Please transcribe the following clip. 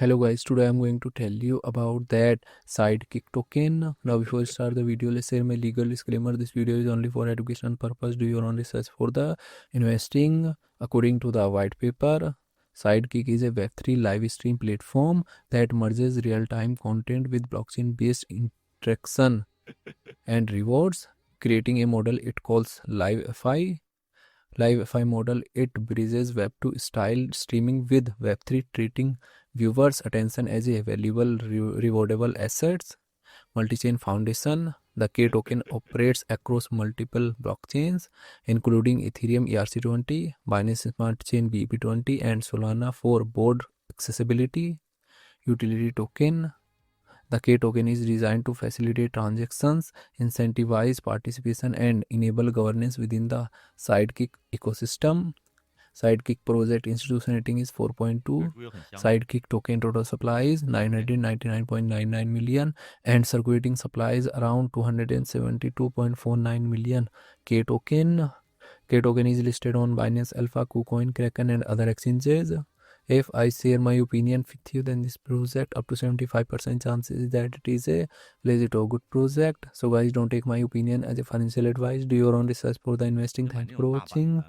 Hello guys, today I'm going to tell you about that Sidekick token. Now before we start the video, let's share my legal disclaimer. This video is only for education purpose. Do your own research for the investing. According to the white paper, Sidekick is a Web3 live stream platform that merges real-time content with blockchain-based interaction and rewards, creating a model it calls LiveFi. LiveFi model, it bridges Web 2 style streaming with Web 3, treating viewers' attention as a valuable rewardable assets. Multi-chain foundation. The K token operates across multiple blockchains, including Ethereum ERC20, Binance Smart Chain BEP20, and Solana for board accessibility. Utility token. The K token is designed to facilitate transactions, incentivize participation, and enable governance within the Sidekick ecosystem. Sidekick project institution rating is 4.2. Sidekick token total supply is 999.99 million and circulating supply is around 272.49 million. K token is listed on Binance Alpha, KuCoin, Kraken, and other exchanges. If I share my opinion with you, then this project up to 75% chances that it is a legit or good project. So guys, don't take my opinion as a financial advice. Do your own research for the investing. Thanks for watching.